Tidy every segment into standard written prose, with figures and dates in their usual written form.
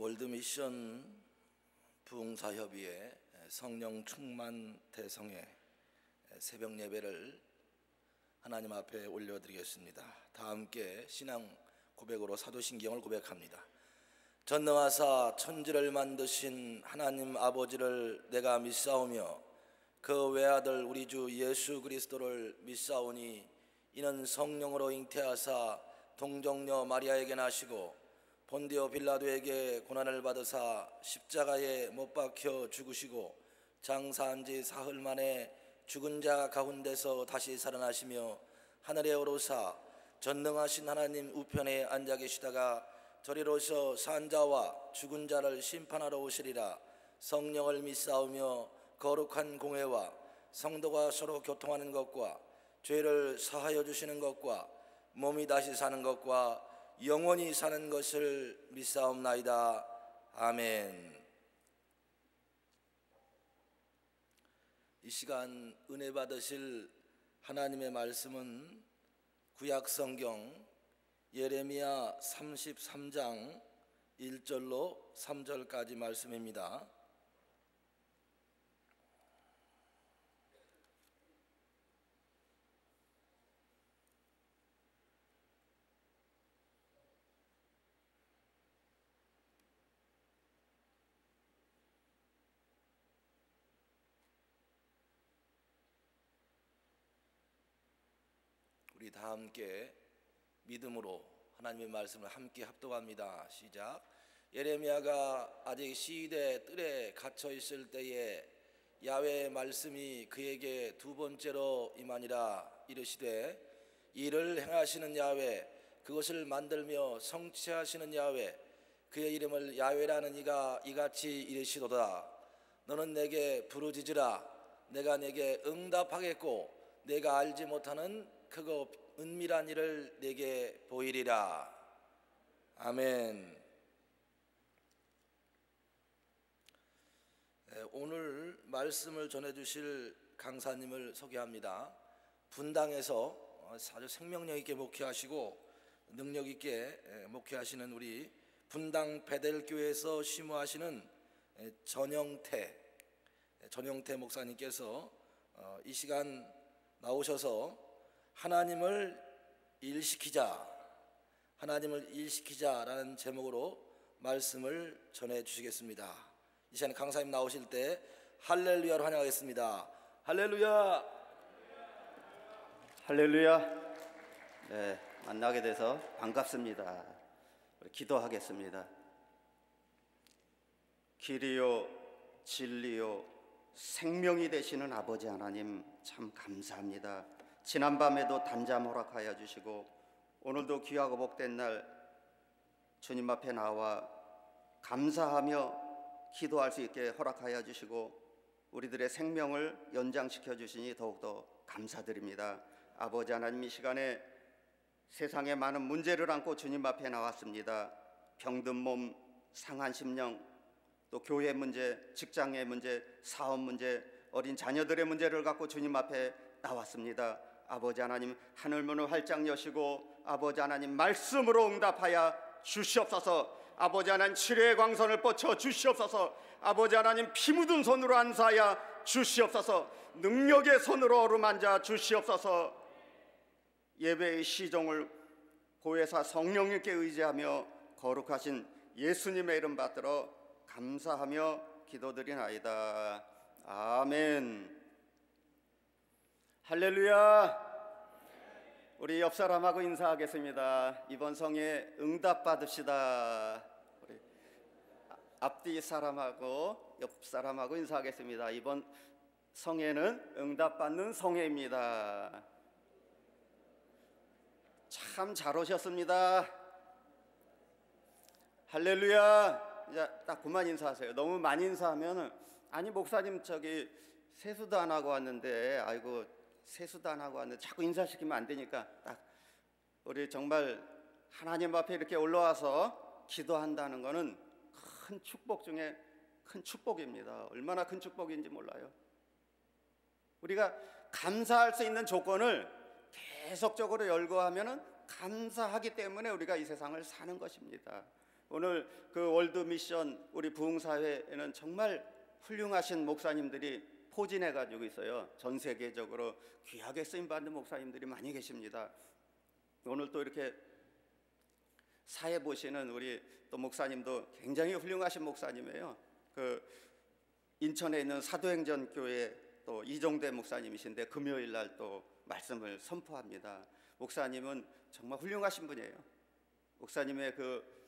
월드미션 부흥사협의회 성령 충만 대성회 새벽 예배를 하나님 앞에 올려드리겠습니다. 다 함께 신앙 고백으로 사도신경을 고백합니다. 전능하사 천지를 만드신 하나님 아버지를 내가 믿사오며 그 외아들 우리 주 예수 그리스도를 믿사오니 이는 성령으로 잉태하사 동정녀 마리아에게 나시고 본디오 빌라도에게 고난을 받으사 십자가에 못 박혀 죽으시고 장사한 지 사흘 만에 죽은 자 가운데서 다시 살아나시며 하늘에 오르사 전능하신 하나님 우편에 앉아 계시다가 저리로서 산 자와 죽은 자를 심판하러 오시리라. 성령을 믿사오며 거룩한 공회와 성도가 서로 교통하는 것과 죄를 사하여 주시는 것과 몸이 다시 사는 것과 영원히 사는 것을 믿사옵나이다. 아멘. 이 시간 은혜 받으실 하나님의 말씀은 구약성경 예레미야 33장 1절로 3절까지 말씀입니다. 우리 다 함께 믿음으로 하나님의 말씀을 함께 합독합니다. 시작. 예레미야가 아직 시위대 뜰에 갇혀 있을 때에 야훼의 말씀이 그에게 두 번째로 임하니라. 이르시되 이를 행하시는 야훼 그것을 만들며 성취하시는 야훼 그의 이름을 야훼라는 이가 이같이 이르시도다. 너는 내게 부르짖으라. 내가 내게 응답하겠고 내가 알지 못하는 크고 은밀한 일을 내게 보이리라. 아멘. 오늘 말씀을 전해주실 강사님을 소개합니다. 분당에서 아주 생명력 있게 목회하시고 능력 있게 목회하시는 우리 분당 베델교회에서 심호하시는 전영태 목사님께서 이 시간 나오셔서 하나님을 일시키자라는 제목으로 말씀을 전해 주시겠습니다. 이 시간에 강사님 나오실 때 할렐루야로 환영하겠습니다. 할렐루야. 할렐루야. 네, 만나게 돼서 반갑습니다. 기도하겠습니다. 길이요 진리요 생명이 되시는 아버지 하나님 참 감사합니다. 지난밤에도 단잠 허락하여 주시고 오늘도 귀하고 복된 날 주님 앞에 나와 감사하며 기도할 수 있게 허락하여 주시고 우리들의 생명을 연장시켜 주시니 더욱더 감사드립니다. 아버지 하나님, 이 시간에 세상의 많은 문제를 안고 주님 앞에 나왔습니다. 병든 몸, 상한 심령, 또 교회 문제, 직장의 문제, 사업 문제, 어린 자녀들의 문제를 갖고 주님 앞에 나왔습니다. 아버지 하나님, 하늘문을 활짝 여시고 아버지 하나님 말씀으로 응답하여 주시옵소서. 아버지 하나님 치료의 광선을 뻗쳐 주시옵소서. 아버지 하나님 피 묻은 손으로 안사하여 주시옵소서. 능력의 손으로 어루만져 주시옵소서. 예배의 시종을 보혜사 성령님께 의지하며 거룩하신 예수님의 이름 받들어 감사하며 기도드리나이다. 아멘. 할렐루야. 우리 옆 사람하고 인사하겠습니다. 이번 성에 응답 받읍시다. 우리 앞뒤 사람하고 옆 사람하고 인사하겠습니다. 이번 성회는 응답 받는 성회입니다. 참 잘 오셨습니다. 할렐루야. 이제 딱 그만 인사하세요. 너무 많이 인사하면 아니 목사님 저기 세수도 안 하고 왔는데 아이고 세수도 안 하고 왔는데 자꾸 인사시키면 안 되니까 딱 우리 정말 하나님 앞에 이렇게 올라와서 기도한다는 것은 큰 축복 중에 큰 축복입니다. 얼마나 큰 축복인지 몰라요. 우리가 감사할 수 있는 조건을 계속적으로 열거하면은 감사하기 때문에 우리가 이 세상을 사는 것입니다. 오늘 그 월드 미션 우리 부흥사회에는 정말 훌륭하신 목사님들이 포진해 가지고 있어요. 전 세계적으로 귀하게 쓰임 받는 목사님들이 많이 계십니다. 오늘 또 이렇게 사회 보시는 우리 또 목사님도 굉장히 훌륭하신 목사님이에요. 그 인천에 있는 사도행전 교회 또 이종대 목사님이신데 금요일 날 또 말씀을 선포합니다. 목사님은 정말 훌륭하신 분이에요. 목사님의 그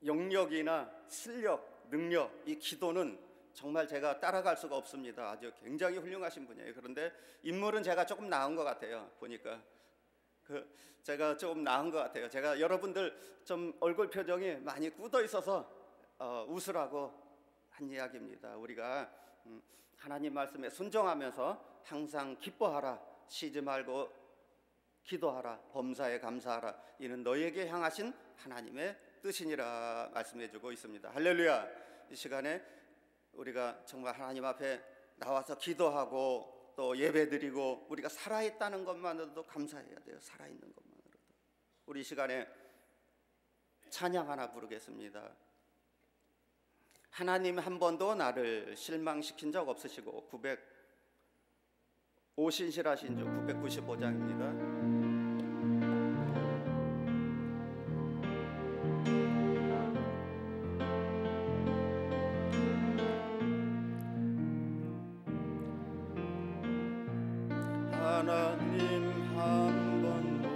영역이나 실력, 능력, 이 기도는 정말 제가 따라갈 수가 없습니다. 아주 굉장히 훌륭하신 분이에요. 그런데 인물은 제가 조금 나은 것 같아요. 보니까 제가 조금 나은 것 같아요. 제가 여러분들 좀 얼굴 표정이 많이 굳어 있어서 웃으라고 한 이야기입니다. 우리가 하나님 말씀에 순종하면서 항상 기뻐하라, 쉬지 말고 기도하라, 범사에 감사하라, 이는 너에게 향하신 하나님의 뜻이니라 말씀해주고 있습니다. 할렐루야. 이 시간에 우리가 정말 하나님 앞에 나와서 기도하고 또 예배드리고 우리가 살아있다는 것만으로도 감사해야 돼요. 살아있는 것만으로도. 우리 이 시간에 찬양 하나 부르겠습니다. 하나님 한 번도 나를 실망시킨 적 없으시고, 오신실하신 주 995장입니다. 하나님 한 번도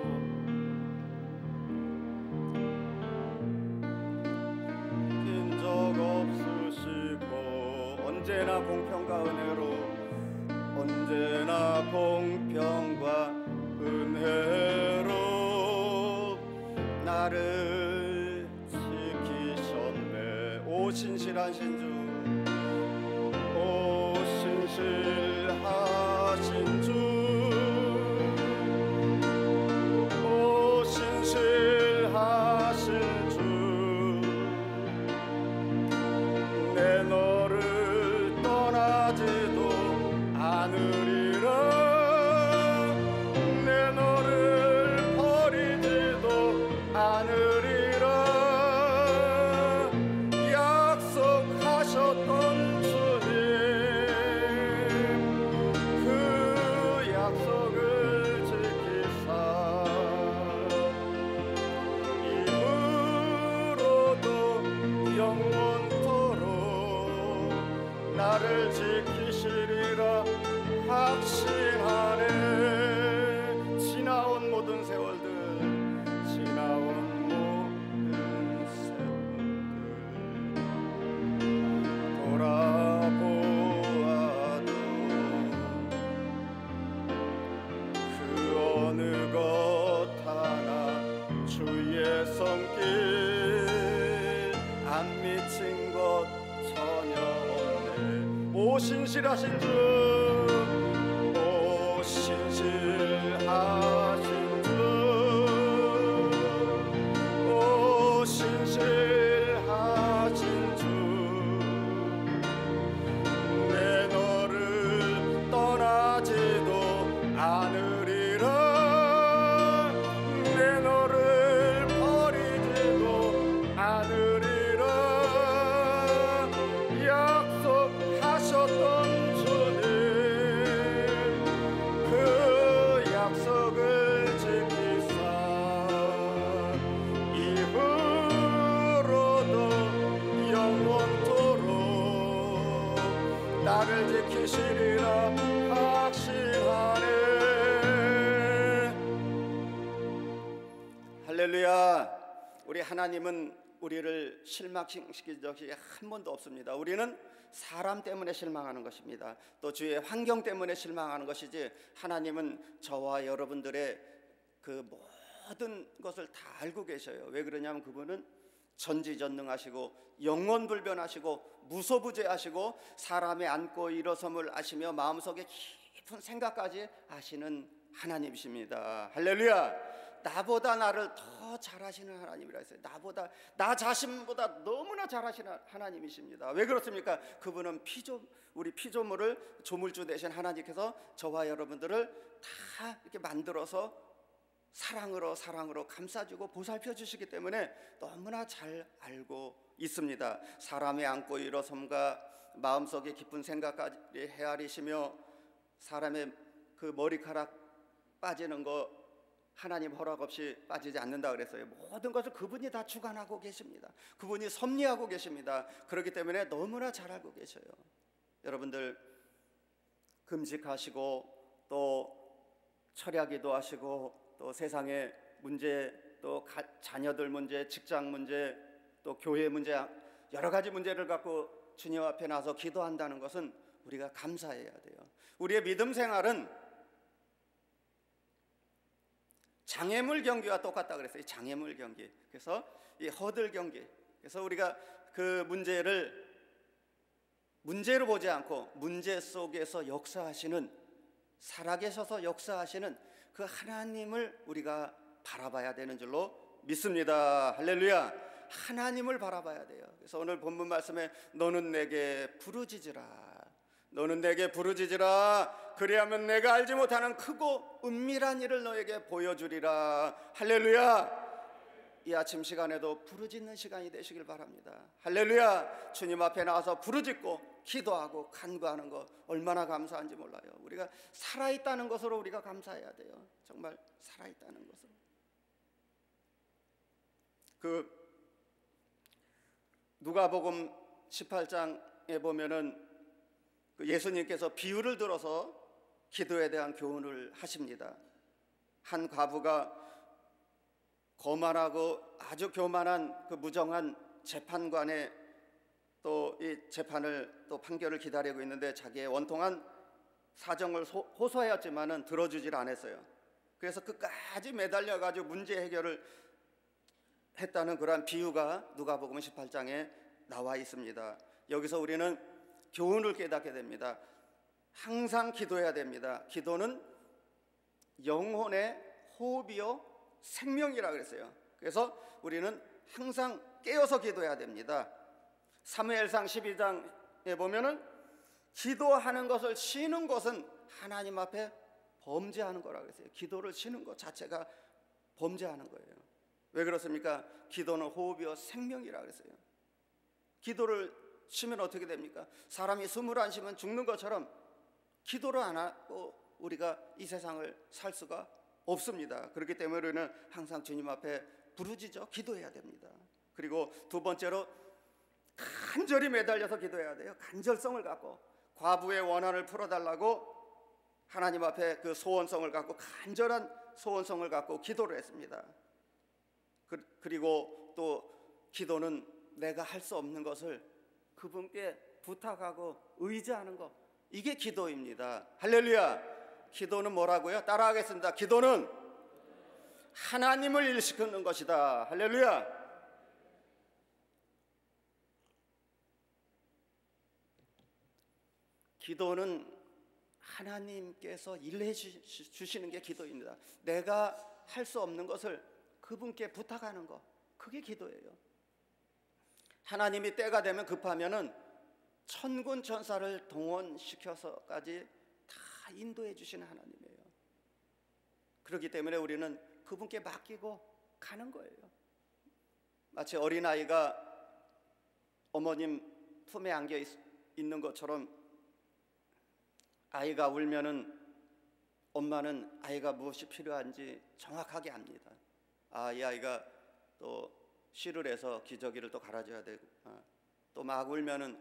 낀 적 없으시고, 언제나 공평과 은혜로, 언제나 공평과 은혜로 나를 지키셨네. 오 신실하신 주, 오 신실하신 주, 오 신실하신 주, 내 너를 떠나지도 않으리라, 내 너를 버리지도 않으리라. 약속하셨던 주님, 그 약속을 지키사 이후로도 영원토록 나를 지키시리라 확신하네. 지나온 모든 세월들, 지나온 모든 세월들 돌아보아도 그 어느 것 하나 주의 손길 안 미친 것 전혀 없네. 오 신실하신 주, 오 신실하신 주, 오 신실하신 주, 내 너를 떠나지도 않으리라, 내 너를 버리지도 않으리라. 약속하셨던 주님, 그 약속을 지키사 이후로도 영원토록 나를 지키시리라 확신하네. 할렐루야. 우리 하나님은 우리를 실망시킨 적이 한 번도 없습니다. 우리는 사람 때문에 실망하는 것입니다. 또 주의 환경 때문에 실망하는 것이지, 하나님은 저와 여러분들의 그 모든 것을 다 알고 계셔요. 왜 그러냐면 그분은 전지전능하시고 영원불변하시고 무소부재하시고 사람의 앉고 일어섬을 아시며 마음속에 깊은 생각까지 아시는 하나님이십니다. 할렐루야. 나보다 나를 더 잘하시는 하나님이라 했어요. 나 자신보다 너무나 잘하시는 하나님이십니다. 왜 그렇습니까? 그분은 우리 피조물을 조물주 되신 하나님께서 저와 여러분들을 다 이렇게 만들어서 사랑으로 감싸주고 보살펴 주시기 때문에 너무나 잘 알고 있습니다. 사람의 안고 일어섬과 마음속에 깊은 생각까지 헤아리시며 사람의 그 머리카락 빠지는 거 하나님 허락 없이 빠지지 않는다 그랬어요. 모든 것을 그분이 다 주관하고 계십니다. 그분이 섭리하고 계십니다. 그렇기 때문에 너무나 잘 알고 계셔요. 여러분들 금식하시고 또 철야기도 하시고 또 세상의 문제, 또 자녀들 문제, 직장 문제, 또 교회 문제, 여러 가지 문제를 갖고 주님 앞에 나서 기도한다는 것은 우리가 감사해야 돼요. 우리의 믿음 생활은 장애물 경기와 똑같다 그랬어요. 장애물 경기. 그래서 이 허들 경기. 그래서 우리가 그 문제로 보지 않고 문제 속에서 역사하시는, 살아계셔서 역사하시는 그 하나님을 우리가 바라봐야 되는 줄로 믿습니다. 할렐루야. 하나님을 바라봐야 돼요. 그래서 오늘 본문 말씀에 너는 내게 부르짖으라. 너는 내게 부르짖으라. 그리하면 내가 알지 못하는 크고 은밀한 일을 너에게 보여주리라. 할렐루야. 이 아침 시간에도 부르짖는 시간이 되시길 바랍니다. 할렐루야. 주님 앞에 나와서 부르짖고 기도하고 간구하는 것 얼마나 감사한지 몰라요. 우리가 살아있다는 것으로 우리가 감사해야 돼요. 정말 살아있다는 것으로. 그 누가복음 18장에 보면은 그 예수님께서 비유를 들어서 기도에 대한 교훈을 하십니다. 한 과부가 거만하고 아주 교만한 그 무정한 재판관에 또 이 재판을 또 판결을 기다리고 있는데 자기의 원통한 사정을 호소하였지만은 들어주질 않았어요. 그래서 끝까지 매달려 가지고 문제 해결을 했다는 그러한 비유가 누가복음 18장에 나와 있습니다. 여기서 우리는 교훈을 깨닫게 됩니다. 항상 기도해야 됩니다. 기도는 영혼의 호흡이요 생명이라 그랬어요. 그래서 우리는 항상 깨어서 기도해야 됩니다. 사무엘상 12장에 보면은 기도하는 것을 쉬는 것은 하나님 앞에 범죄하는 거라 그랬어요. 기도를 쉬는 것 자체가 범죄하는 거예요. 왜 그렇습니까? 기도는 호흡이요 생명이라 그랬어요. 기도를 쉬면 어떻게 됩니까? 사람이 숨을 안 쉬면 죽는 것처럼 기도를 안 하고 우리가 이 세상을 살 수가 없습니다. 그렇기 때문에 우리는 항상 주님 앞에 부르짖어 기도해야 됩니다. 그리고 두 번째로 간절히 매달려서 기도해야 돼요. 간절성을 갖고 과부의 원한을 풀어달라고 하나님 앞에 그 소원성을 갖고 간절한 소원성을 갖고 기도를 했습니다. 그리고 또 기도는 내가 할 수 없는 것을 그분께 부탁하고 의지하는 것, 이게 기도입니다. 할렐루야. 기도는 뭐라고요? 따라하겠습니다. 기도는 하나님을 일시키는 것이다. 할렐루야. 기도는 하나님께서 일해 주시는 게 기도입니다. 내가 할 수 없는 것을 그분께 부탁하는 것, 그게 기도예요. 하나님이 때가 되면 급하면은 천군 천사를 동원시켜서까지 다 인도해 주시는 하나님이에요. 그렇기 때문에 우리는 그분께 맡기고 가는 거예요. 마치 어린아이가 어머님 품에 안겨 있는 것처럼 아이가 울면은 엄마는 아이가 무엇이 필요한지 정확하게 압니다. 이 아이가 또 쉬를 해서 기저귀를 또 갈아줘야 되고, 또 막 울면은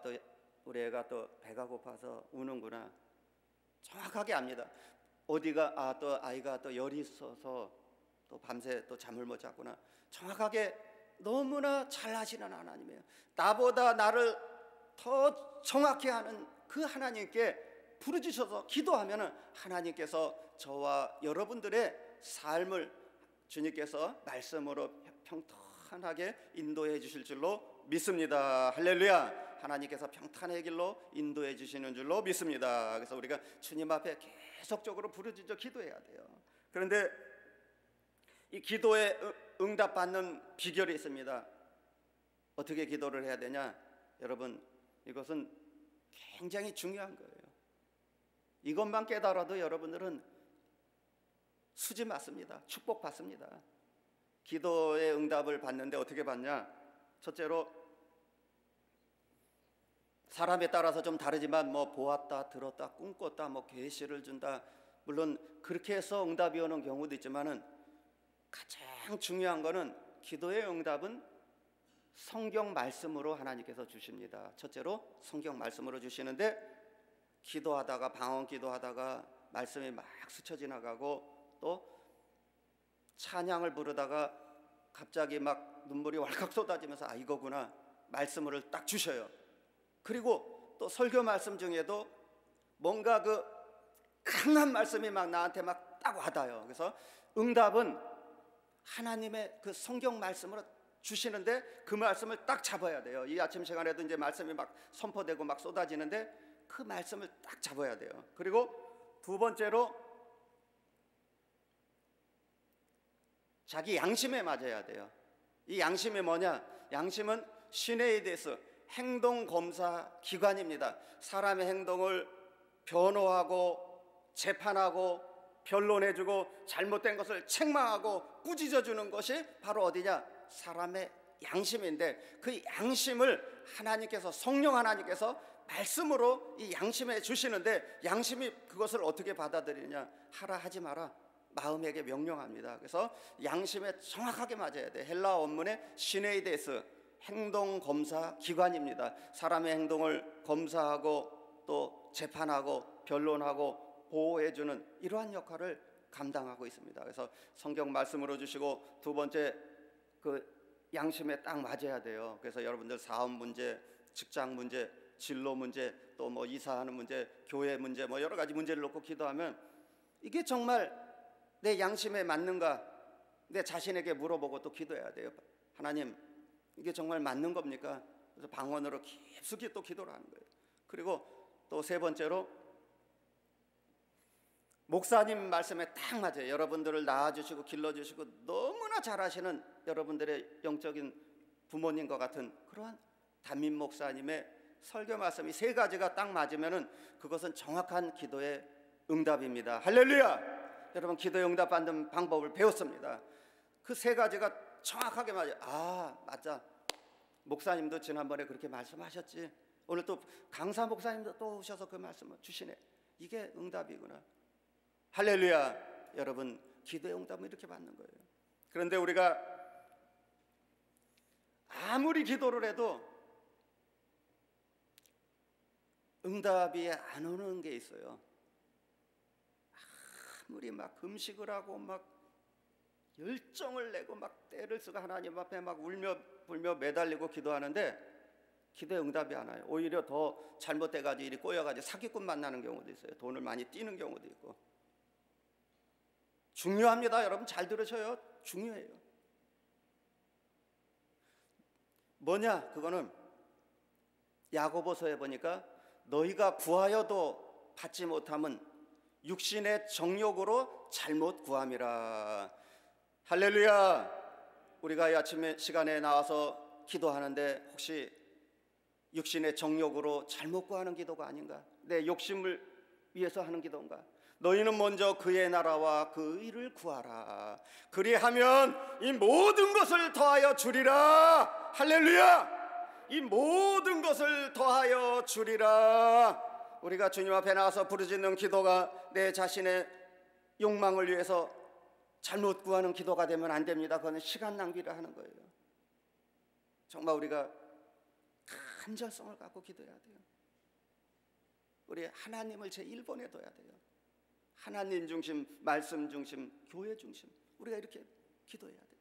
또 우리 애가 또 배가 고파서 우는구나. 정확하게 압니다. 어디가 또 아이가 또 열이 있어서 또 밤새 또 잠을 못 잤구나. 정확하게 너무나 잘 아시는 하나님이에요. 나보다 나를 더 정확히 아는 그 하나님께 부르짖어서 기도하면은 하나님께서 저와 여러분들의 삶을 주님께서 말씀으로 평탄하게 인도해 주실 줄로 믿습니다. 할렐루야. 하나님께서 평탄의 길로 인도해 주시는 줄로 믿습니다. 그래서 우리가 주님 앞에 계속적으로 부르짖어 기도해야 돼요. 그런데 이 기도에 응답받는 비결이 있습니다. 어떻게 기도를 해야 되냐? 여러분, 이것은 굉장히 중요한 거예요. 이것만 깨달아도 여러분들은 수지 맞습니다. 축복 받습니다. 기도의 응답을 받는데 어떻게 받냐? 첫째로 사람에 따라서 좀 다르지만 뭐 보았다, 들었다, 꿈꿨다, 뭐 계시를 준다, 물론 그렇게 해서 응답이 오는 경우도 있지만은 가장 중요한 거는 기도의 응답은 성경 말씀으로 하나님께서 주십니다. 첫째로 성경 말씀으로 주시는데, 기도하다가 방언 기도하다가 말씀이 막 스쳐 지나가고 또 찬양을 부르다가 갑자기 막 눈물이 왈칵 쏟아지면서 아 이거구나, 말씀을 딱 주셔요. 그리고 또 설교 말씀 중에도 뭔가 그 강한 말씀이 막 나한테 막 딱 와닿아요. 그래서 응답은 하나님의 그 성경 말씀으로 주시는데 그 말씀을 딱 잡아야 돼요. 이 아침 시간에도 이제 말씀이 막 선포되고 막 쏟아지는데 그 말씀을 딱 잡아야 돼요. 그리고 두 번째로 자기 양심에 맞아야 돼요. 이 양심이 뭐냐? 양심은 신에 대해서 행동 검사 기관입니다. 사람의 행동을 변호하고 재판하고 변론해주고 잘못된 것을 책망하고 꾸짖어주는 것이 바로 어디냐? 사람의 양심인데, 그 양심을 하나님께서, 성령 하나님께서 말씀으로 이 양심에 주시는데, 양심이 그것을 어떻게 받아들이냐? 하라 하지 마라 마음에게 명령합니다. 그래서 양심에 정확하게 맞아야 돼. 헬라어 원문의 시네이데스, 행동 검사 기관입니다. 사람의 행동을 검사하고 또 재판하고 변론하고 보호해주는 이러한 역할을 감당하고 있습니다. 그래서 성경 말씀으로 주시고, 두 번째 그 양심에 딱 맞아야 돼요. 그래서 여러분들 사업 문제, 직장 문제, 진로 문제, 또 뭐 이사하는 문제, 교회 문제, 뭐 여러 가지 문제를 놓고 기도하면 이게 정말 내 양심에 맞는가? 내 자신에게 물어보고 또 기도해야 돼요. 하나님, 이게 정말 맞는 겁니까? 그래서 방언으로 깊숙이 또 기도를 하는 거예요. 그리고 또 세 번째로 목사님 말씀에 딱 맞아요. 여러분들을 낳아주시고 길러주시고 너무나 잘하시는 여러분들의 영적인 부모님과 같은 그러한 담임 목사님의 설교 말씀이 세 가지가 딱 맞으면은 그것은 정확한 기도의 응답입니다. 할렐루야! 여러분, 기도의 응답 받는 방법을 배웠습니다. 그 세 가지가 정확하게 맞아요. 아, 맞아. 목사님도 지난번에 그렇게 말씀하셨지. 오늘 또 강사 목사님도 또 오셔서 그 말씀을 주시네. 이게 응답이구나. 할렐루야. 여러분, 기도의 응답은 이렇게 받는 거예요. 그런데 우리가 아무리 기도를 해도 응답이 안 오는 게 있어요. 아무리 막 금식을 하고 막 열정을 내고 막 때를 쓰고 하나님 앞에 막 울며 불며 매달리고 기도하는데 기도의 응답이 안 와요. 오히려 더 잘못돼가지고 일이 꼬여가지고 사기꾼 만나는 경우도 있어요. 돈을 많이 띄는 경우도 있고. 중요합니다. 여러분 잘 들으셔요. 중요해요. 뭐냐? 그거는 야고보서에 보니까 너희가 구하여도 받지 못함은 육신의 정욕으로 잘못 구함이라. 할렐루야. 우리가 이 아침에 시간에 나와서 기도하는데 혹시 육신의 정욕으로 잘못 구하는 기도가 아닌가? 내 욕심을 위해서 하는 기도인가? 너희는 먼저 그의 나라와 그 의를 구하라. 그리하면 이 모든 것을 더하여 주리라. 할렐루야. 이 모든 것을 더하여 주리라. 우리가 주님 앞에 나와서 부르짖는 기도가 내 자신의 욕망을 위해서 잘못 구하는 기도가 되면 안 됩니다. 그거는 시간 낭비를 하는 거예요. 정말 우리가 간절성을 갖고 기도해야 돼요. 우리 하나님을 제1번에 둬야 돼요. 하나님 중심, 말씀 중심, 교회 중심, 우리가 이렇게 기도해야 돼요.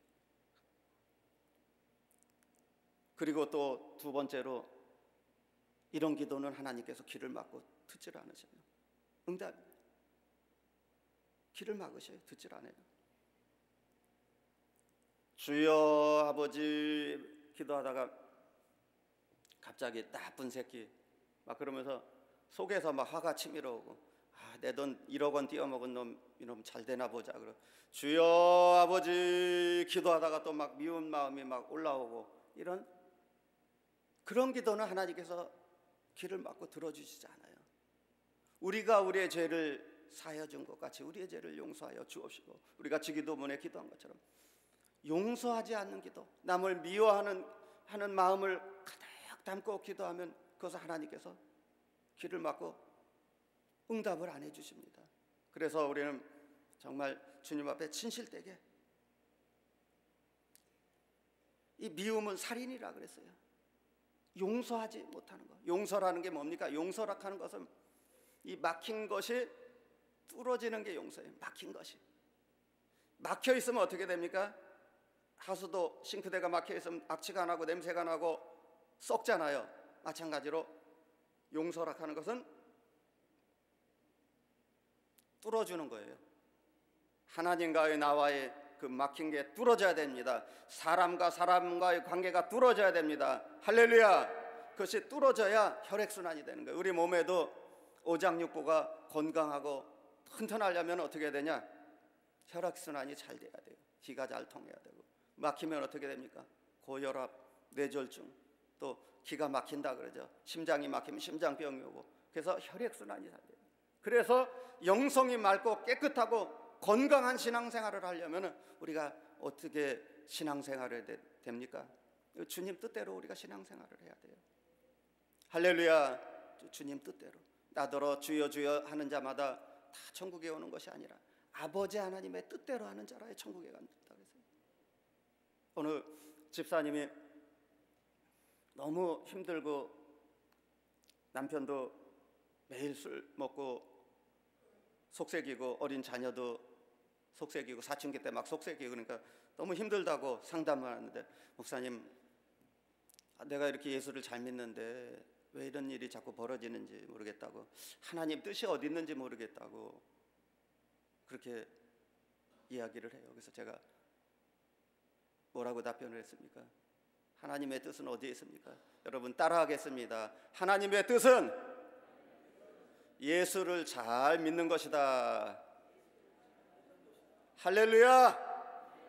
그리고 또 두 번째로 이런 기도는 하나님께서 귀를 막고 듣질 않으셔요. 응답, 귀를 막으셔요. 듣질 않아요. 주여 아버지 기도하다가 갑자기 나쁜 새끼 막 그러면서 속에서 막 화가 치밀어 오고, 아, 내 돈 1억 원 띄어먹은 놈, 이놈 잘 되나 보자. 그러 주여 아버지 기도하다가 또 막 미운 마음이 막 올라오고, 그런 기도는 하나님께서 귀를 막고 들어주시지 않아요. 우리가 우리의 죄를 사하여 준 것 같이 우리의 죄를 용서하여 주옵시고, 우리가 주기도문에 기도한 것처럼 용서하지 않는 기도, 남을 미워하는 마음을 가득 담고 기도하면 그것을 하나님께서 귀를 막고 응답을 안 해주십니다. 그래서 우리는 정말 주님 앞에 진실되게, 이 미움은 살인이라 그랬어요. 용서하지 못하는 것. 용서라는 게 뭡니까? 용서라 하는 것은 이 막힌 것이 뚫어지는 게 용서예요. 막힌 것이. 막혀 있으면 어떻게 됩니까? 하수도 싱크대가 막혀 있으면 악취가 나고 냄새가 나고 썩잖아요. 마찬가지로 용서라 하는 것은 뚫어주는 거예요. 하나님과의 나와의 그 막힌 게 뚫어져야 됩니다. 사람과 사람과의 관계가 뚫어져야 됩니다. 할렐루야. 그것이 뚫어져야 혈액순환이 되는 거예요. 우리 몸에도 오장육부가 건강하고 튼튼하려면 어떻게 되냐? 혈액순환이 잘 돼야 돼요. 기가 잘 통해야 되고, 막히면 어떻게 됩니까? 고혈압, 뇌졸중, 또 기가 막힌다 그러죠. 심장이 막히면 심장병이 오고. 그래서 혈액순환이 잘 돼요. 그래서 영성이 맑고 깨끗하고 건강한 신앙생활을 하려면 우리가 어떻게 신앙생활을 됩니까? 주님 뜻대로 우리가 신앙생활을 해야 돼요. 할렐루야. 주님 뜻대로. 나더러 주여 주여 하는 자마다 다 천국에 오는 것이 아니라 아버지 하나님의 뜻대로 하는 자라야 천국에 간다 그랬어요. 오늘 집사님이 너무 힘들고 남편도 매일 술 먹고 속색이고 어린 자녀도 속색이고 사춘기 때 막 속색이고, 그러니까 너무 힘들다고 상담을 하는데, 목사님, 내가 이렇게 예수를 잘 믿는데 왜 이런 일이 자꾸 벌어지는지 모르겠다고, 하나님 뜻이 어디 있는지 모르겠다고 그렇게 이야기를 해요. 그래서 제가 뭐라고 답변을 했습니까? 하나님의 뜻은 어디에 있습니까? 여러분 따라하겠습니다. 하나님의 뜻은 예수를 잘 믿는 것이다. 할렐루야.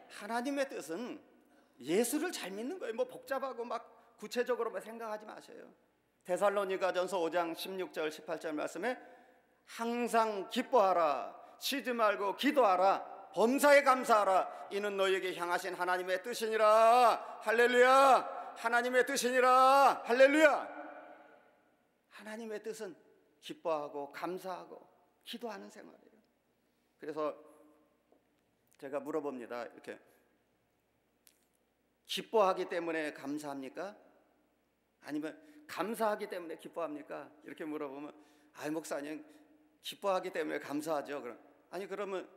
하나님의 뜻은 예수를 잘 믿는 거예요. 뭐 복잡하고 막 구체적으로 생각하지 마세요. 데살로니가전서 5장 16절 18절 말씀에 항상 기뻐하라, 쉬지 말고 기도하라, 범사에 감사하라, 이는 너희에게 향하신 하나님의 뜻이니라. 할렐루야. 하나님의 뜻이니라. 할렐루야. 하나님의 뜻은 기뻐하고 감사하고 기도하는 생활이에요. 그래서 제가 물어봅니다. 이렇게 기뻐하기 때문에 감사합니까? 아니면 감사하기 때문에 기뻐합니까? 이렇게 물어보면, 아이 목사님, 기뻐하기 때문에 감사하죠. 그럼 아니 그러면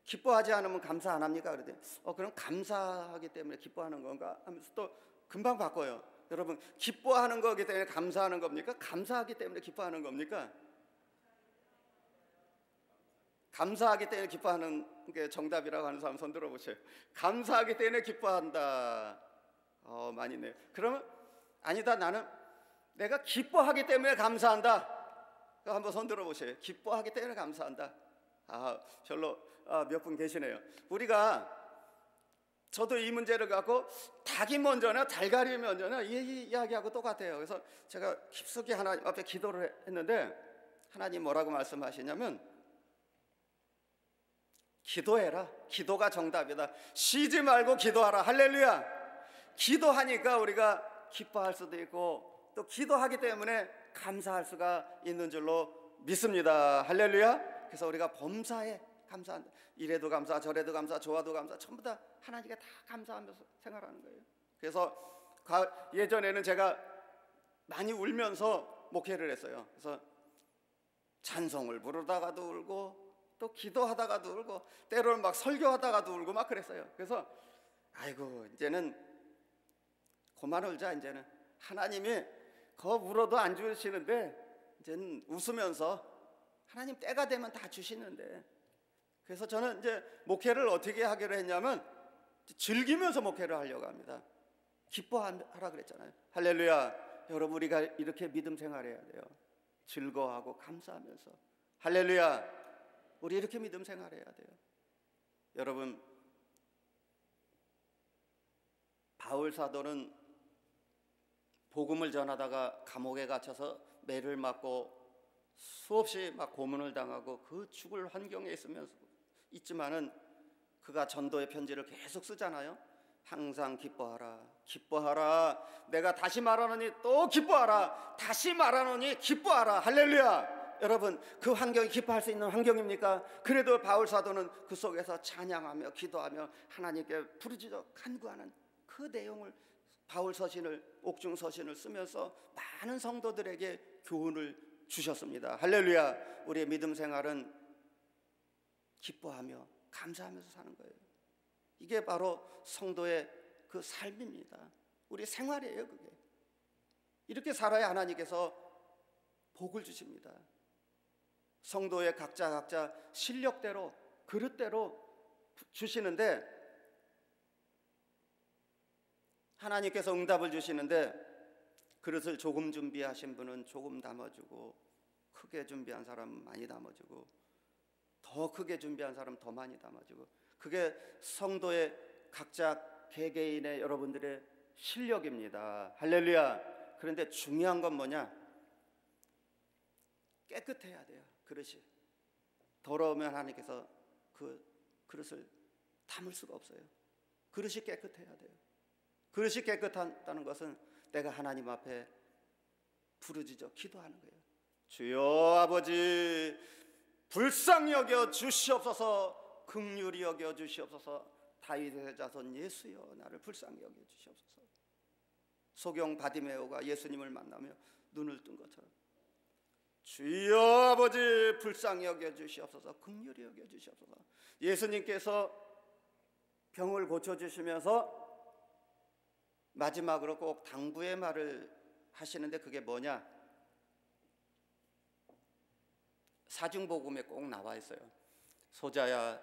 기뻐하지 않으면 감사 안 합니까? 그러더니 그럼 감사하기 때문에 기뻐하는 건가 하면서 또 금방 바꿔요. 여러분, 기뻐하는 거기 때문에 감사하는 겁니까? 감사하기 때문에 기뻐하는 겁니까? 감사하기 때문에 기뻐하는 게 정답이라고 하는 사람 손 들어보세요. 감사하기 때문에 기뻐한다. 많이 네요. 그러면 아니다, 나는 내가 기뻐하기 때문에 감사한다. 한번 손 들어보세요. 기뻐하기 때문에 감사한다. 별로 몇 분 계시네요. 우리가, 저도 이 문제를 갖고 닭이 먼저나 달걀이 먼저나 이 이야기하고 똑같아요. 그래서 제가 깊숙이 하나님 앞에 기도를 했는데, 하나님 뭐라고 말씀하시냐면, 기도해라. 기도가 정답이다. 쉬지 말고 기도하라. 할렐루야. 기도하니까 우리가 기뻐할 수도 있고, 또 기도하기 때문에 감사할 수가 있는 줄로 믿습니다. 할렐루야. 그래서 우리가 범사에 감사한다. 이래도 감사, 저래도 감사, 좋아도 감사, 전부 다 하나님께 다 감사하면서 생활하는 거예요. 그래서 예전에는 제가 많이 울면서 목회를 했어요. 그래서 찬송을 부르다가도 울고, 또 기도하다가도 울고, 때로는 막 설교하다가도 울고 막 그랬어요. 그래서 아이고, 이제는 그만 울자. 이제는 하나님이 거 울어도 안 주시는데 이제는 웃으면서, 하나님 때가 되면 다 주시는데. 그래서 저는 이제 목회를 어떻게 하기로 했냐면, 즐기면서 목회를 하려고 합니다. 기뻐하라 그랬잖아요. 할렐루야. 여러분, 우리가 이렇게 믿음 생활해야 돼요. 즐거워하고 감사하면서. 할렐루야. 우리 이렇게 믿음 생활해야 돼요. 여러분, 바울 사도는 복음을 전하다가 감옥에 갇혀서 매를 맞고 수없이 막 고문을 당하고 그 죽을 환경에 있지만은 그가 전도의 편지를 계속 쓰잖아요. 항상 기뻐하라, 기뻐하라. 내가 다시 말하노니 또 기뻐하라. 다시 말하노니 기뻐하라. 할렐루야. 여러분, 그 환경이 기뻐할 수 있는 환경입니까? 그래도 바울 사도는 그 속에서 찬양하며 기도하며 하나님께 부르짖어 간구하는 그 내용을 바울 서신을, 옥중 서신을 쓰면서 많은 성도들에게 교훈을 주셨습니다. 할렐루야. 우리의 믿음 생활은 기뻐하며 감사하면서 사는 거예요. 이게 바로 성도의 그 삶입니다. 우리 생활이에요, 그게. 이렇게 살아야 하나님께서 복을 주십니다. 성도의 각자 실력대로, 그릇대로 주시는데, 하나님께서 응답을 주시는데, 그릇을 조금 준비하신 분은 조금 담아주고, 크게 준비한 사람은 많이 담아주고, 더 크게 준비한 사람은 더 많이 담아주고, 그게 성도의 각자 개개인의 여러분들의 실력입니다. 할렐루야. 그런데 중요한 건 뭐냐? 깨끗해야 돼요. 그릇이 더러우면 하나님께서 그 그릇을 담을 수가 없어요. 그릇이 깨끗해야 돼요. 그릇이 깨끗하다는 것은 내가 하나님 앞에 부르짖어 기도하는 거예요. 주여 아버지, 불쌍히 여겨 주시옵소서. 긍휼히 여겨 주시옵소서. 다윗의 자손 예수여, 나를 불쌍히 여겨 주시옵소서. 소경 바디메오가 예수님을 만나며 눈을 뜬 것처럼 주여 아버지, 불쌍히 여겨 주시옵소서. 긍휼히 여겨 주시옵소서. 예수님께서 병을 고쳐주시면서 마지막으로 꼭 당부의 말을 하시는데, 그게 뭐냐? 사중복음에 꼭 나와 있어요. 소자야,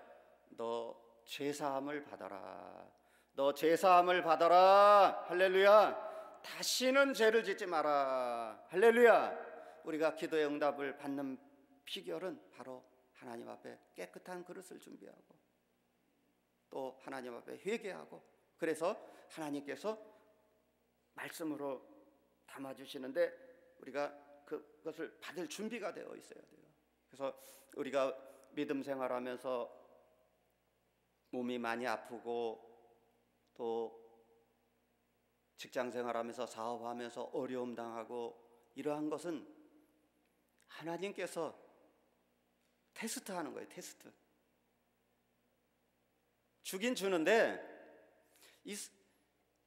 너 죄사함을 받아라. 너 죄사함을 받아라. 할렐루야. 다시는 죄를 짓지 마라. 할렐루야. 우리가 기도의 응답을 받는 비결은 바로 하나님 앞에 깨끗한 그릇을 준비하고, 또 하나님 앞에 회개하고, 그래서 하나님께서 말씀으로 담아주시는데 우리가 그것을 받을 준비가 되어 있어야 돼요. 그래서 우리가 믿음 생활하면서 몸이 많이 아프고, 또 직장 생활하면서 사업하면서 어려움 당하고, 이러한 것은 하나님께서 테스트하는 거예요. 테스트. 주긴 주는데,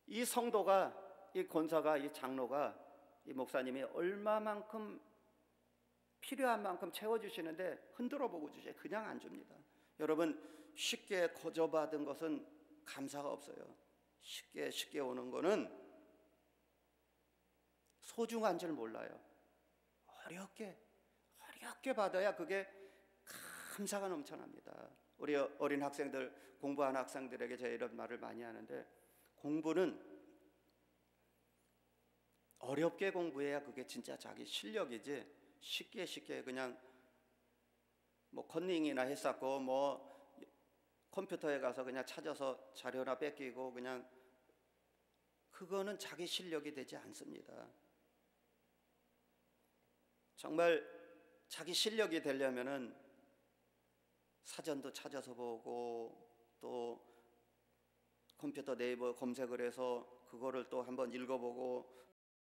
이 성도가, 이 권사가, 이 장로가, 이 목사님이 얼마만큼 필요한 만큼 채워주시는데 흔들어 보고 주셔요. 그냥 안 줍니다. 여러분, 쉽게 거저받은 것은 감사가 없어요. 쉽게 오는 거는 소중한 줄 몰라요. 어렵게 받아야 그게 감사가 넘쳐납니다. 우리 어린 학생들, 공부하는 학생들에게 제가 이런 말을 많이 하는데, 공부는 어렵게 공부해야 그게 진짜 자기 실력이지, 쉽게 그냥 뭐 컨닝이나 했었고, 뭐 컴퓨터에 가서 그냥 찾아서 자료나 뺏기고, 그냥 그거는 자기 실력이 되지 않습니다. 정말 자기 실력이 되려면은 사전도 찾아서 보고, 또 컴퓨터 네이버 검색을 해서 그거를 또 한번 읽어보고,